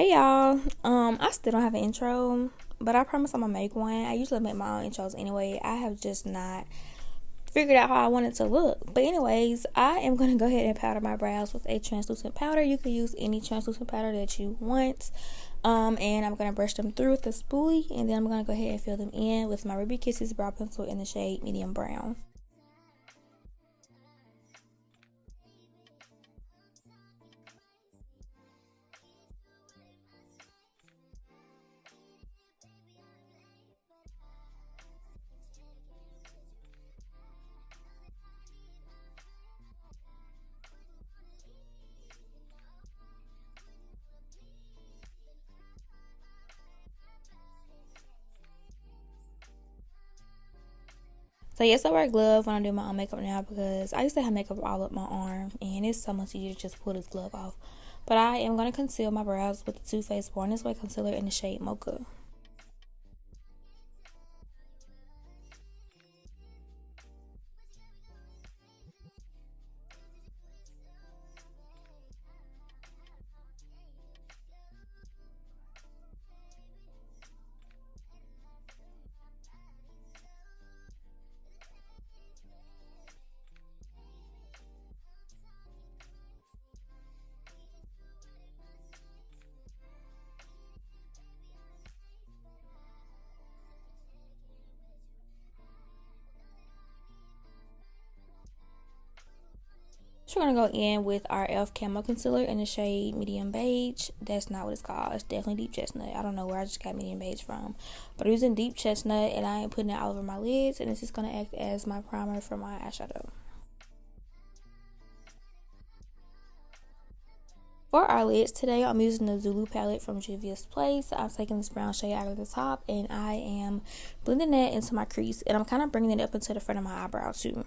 Hey y'all, I still don't have an intro, but I promise I'm gonna make one. I usually make my own intros anyway. I have just not figured out how I want it to look. But anyways, I am gonna go ahead and powder my brows with a translucent powder. You can use any translucent powder that you want. And I'm gonna brush them through with a spoolie, and then I'm gonna go ahead and fill them in with my Ruby Kisses brow pencil in the shade medium brown. So yes, I wear gloves when I do my own makeup now because I used to have makeup all up my arm and it's so much easier to just pull this glove off. But I am going to conceal my brows with the Too Faced Born This Way concealer in the shade Mocha. So we're going to go in with our e.l.f. Camo Concealer in the shade Medium Beige. That's not what it's called. It's definitely Deep Chestnut. I don't know where I just got Medium Beige from. But I'm using Deep Chestnut and I am putting it all over my lids. And this is going to act as my primer for my eyeshadow. For our lids today, I'm using the Zulu palette from Juvia's Place. I'm taking this brown shade out of the top and I am blending that into my crease. And I'm kind of bringing it up into the front of my eyebrow too.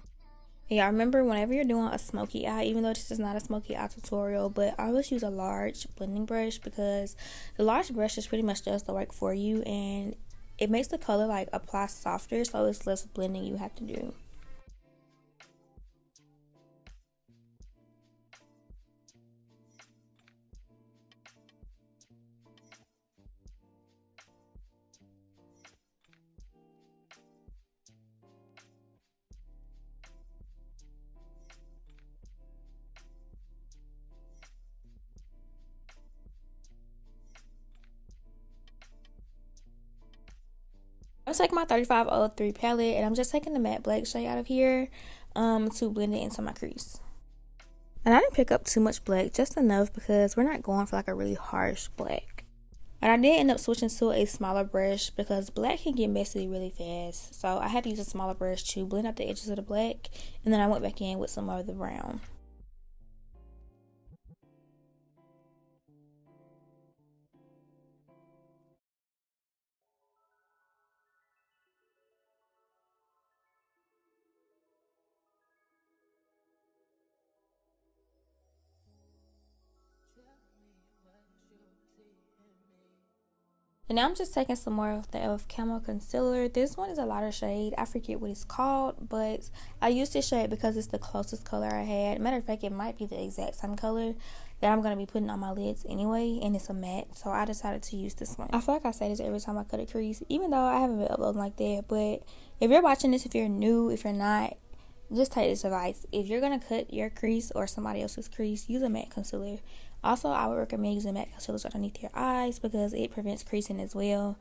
Yeah, remember whenever you're doing a smoky eye, even though this is not a smoky eye tutorial, but I always use a large blending brush because the large brush just pretty much does the work for you and it makes the color like apply softer, so it's less blending you have to do. I'm taking my 3503 palette and I'm just taking the matte black shade out of here to blend it into my crease. And I didn't pick up too much black, just enough because we're not going for like a really harsh black. And I did end up switching to a smaller brush because black can get messy really fast. So I had to use a smaller brush to blend out the edges of the black, and then I went back in with some of the brown. And now I'm just taking some more of the e.l.f. Camo Concealer. This one is a lighter shade. I forget what it's called, but I used this shade because it's the closest color I had. Matter of fact, it might be the exact same color that I'm going to be putting on my lids anyway, and it's a matte, so I decided to use this one. I feel like I say this every time I cut a crease, even though I haven't been uploading like that, but if you're watching this, if you're new, if you're not, just take this advice. If you're going to cut your crease or somebody else's crease, use a matte concealer. Also, I would recommend using matte concealers underneath your eyes because it prevents creasing as well.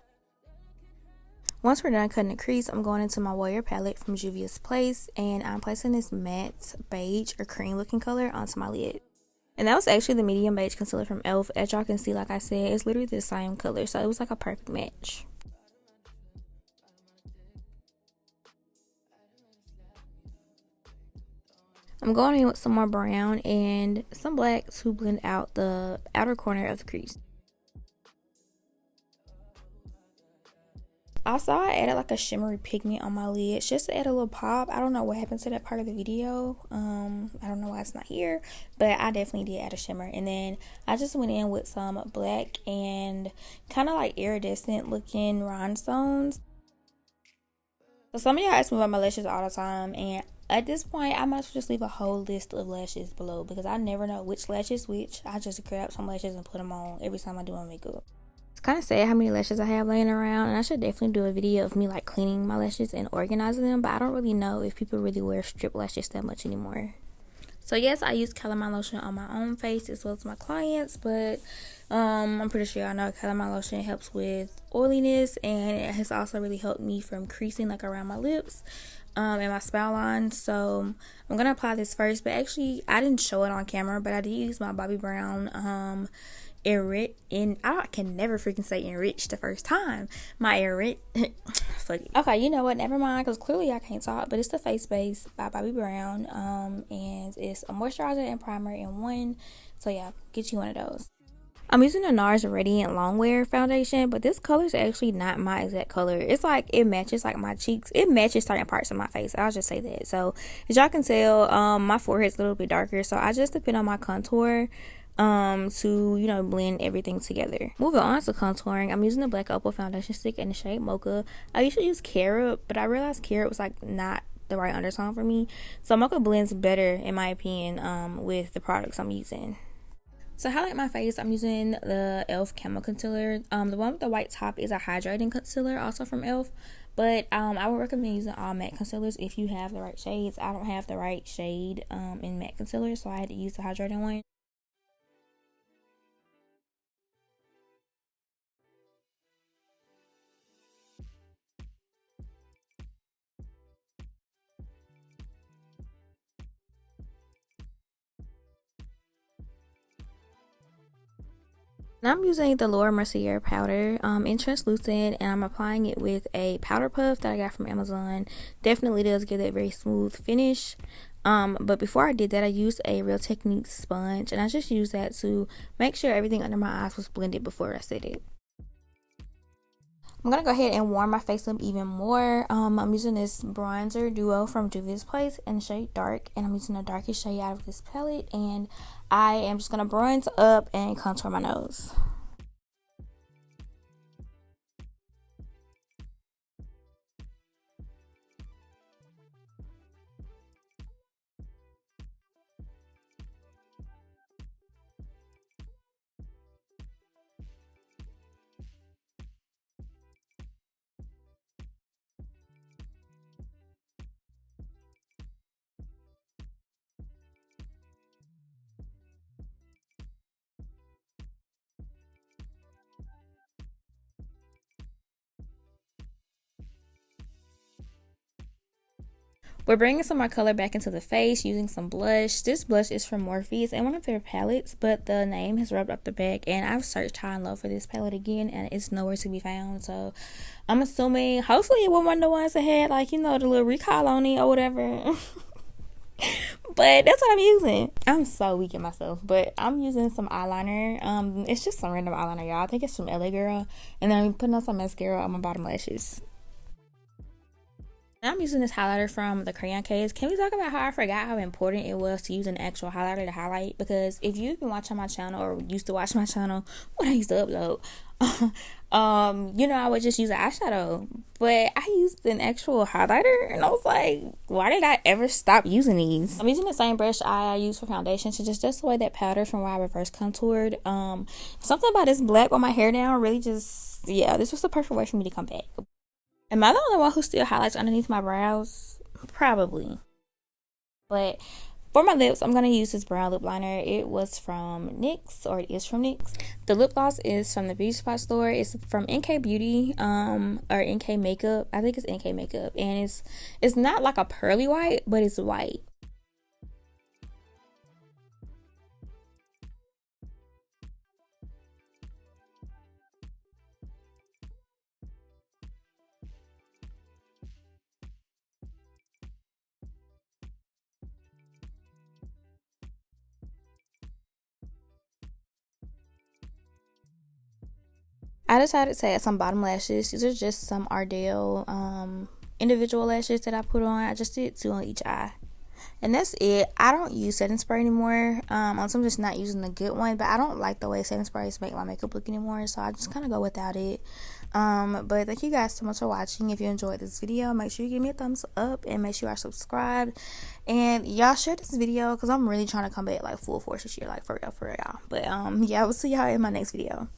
Once we're done cutting the crease, I'm going into my Warrior palette from Juvia's Place and I'm placing this matte beige or cream looking color onto my lid. And that was actually the medium beige concealer from e.l.f. As y'all can see, like I said, it's literally the same color, so it was like a perfect match. I'm going in with some more brown and some black to blend out the outer corner of the crease. Also, I added like a shimmery pigment on my lids just to add a little pop. I don't know what happened to that part of the video. I don't know why it's not here, but I definitely did add a shimmer. And then I just went in with some black and kind of like iridescent looking rhinestones. So some of y'all ask me about my lashes all the time, and at this point, I might as well just leave a whole list of lashes below because I never know which lashes which. I just grab some lashes and put them on every time I do my makeup. It's kind of sad how many lashes I have laying around, and I should definitely do a video of me like cleaning my lashes and organizing them, but I don't really know if people really wear strip lashes that much anymore. So yes, I use calamine lotion on my own face as well as my clients, but I'm pretty sure y'all know calamine lotion helps with oiliness, and it has also really helped me from creasing like around my lips and my spout line. So I'm gonna apply this first, but actually I didn't show it on camera, but I did use my Bobbi Brown I can never freaking say enriched the first time. My fuck it. Okay, you know what? Never mind, because clearly I can't talk. But it's the Face Base by Bobbi Brown. And it's a moisturizer and primer in one. So yeah, get you one of those. I'm using the NARS Radiant Longwear foundation, but this color is actually not my exact color. It's like it matches like my cheeks. It matches certain parts of my face. I'll just say that. So as y'all can tell, my forehead's a little bit darker. So I just depend on my contour to, you know, blend everything together. Moving on to contouring, I'm using the black Opal foundation stick in the shade Mocha. I usually use Carrot, but I realized Carrot was like not the right undertone for me, so Mocha blends better in my opinion with the products I'm using. To highlight my face, I'm using the e.l.f. Camo Concealer. The one with the white top is a hydrating concealer, also from e.l.f. But I would recommend using all matte concealers if you have the right shades. I don't have the right shade in matte concealer, so I had to use the hydrating one. Now I'm using the Laura Mercier powder in translucent, and I'm applying it with a powder puff that I got from Amazon. Definitely does give that very smooth finish. But before I did that, I used a Real Techniques sponge, and I just used that to make sure everything under my eyes was blended before I set it. I'm gonna go ahead and warm my face up even more. I'm using this bronzer duo from Juvia's Place in the shade Dark, and I'm using the darkest shade out of this palette, and I am just gonna bronze up and contour my nose. We're bringing some more color back into the face using some blush. This blush is from Morphe. It's in one of their palettes, but the name has rubbed off the back, and I've searched high and low for this palette again, and it's nowhere to be found. So I'm assuming, hopefully it wasn't one of the ones that had, like, you know, the little recall on it or whatever. But that's what I'm using. I'm so weak at myself, but I'm using some eyeliner. It's just some random eyeliner, y'all. I think it's from LA Girl, and then I'm putting on some mascara on my bottom lashes. I'm using this highlighter from the Crayon case. Can we talk about how I forgot how important it was to use an actual highlighter to highlight? Because if you've been watching my channel or used to watch my channel when I used to upload, you know, I would just use an eyeshadow. But I used an actual highlighter, and I was like, why did I ever stop using these? I'm using the same brush I use for foundation to just dust away that powder from where I reverse contoured. Something about this black on my hair now really just, yeah, this was the perfect way for me to come back. Am I the only one who still highlights underneath my brows? Probably. But for my lips, I'm going to use this brown lip liner. It was from NYX, or it is from NYX. The lip gloss is from the Beauty Spot store. It's from NK Beauty, or NK Makeup. I think it's NK Makeup. And it's not like a pearly white, but it's white. I decided to add some bottom lashes. These are just some Ardell individual lashes that I put on. I just did 2 on each eye. And that's it. I don't use setting spray anymore. I'm just not using the good one, but I don't like the way setting sprays make my makeup look anymore, so I just kind of go without it. But thank you guys so much for watching. If you enjoyed this video, make sure you give me a thumbs up and make sure you are subscribed. And y'all share this video because I'm really trying to come back like full force this year, like for real, y'all. But yeah, I will see y'all in my next video.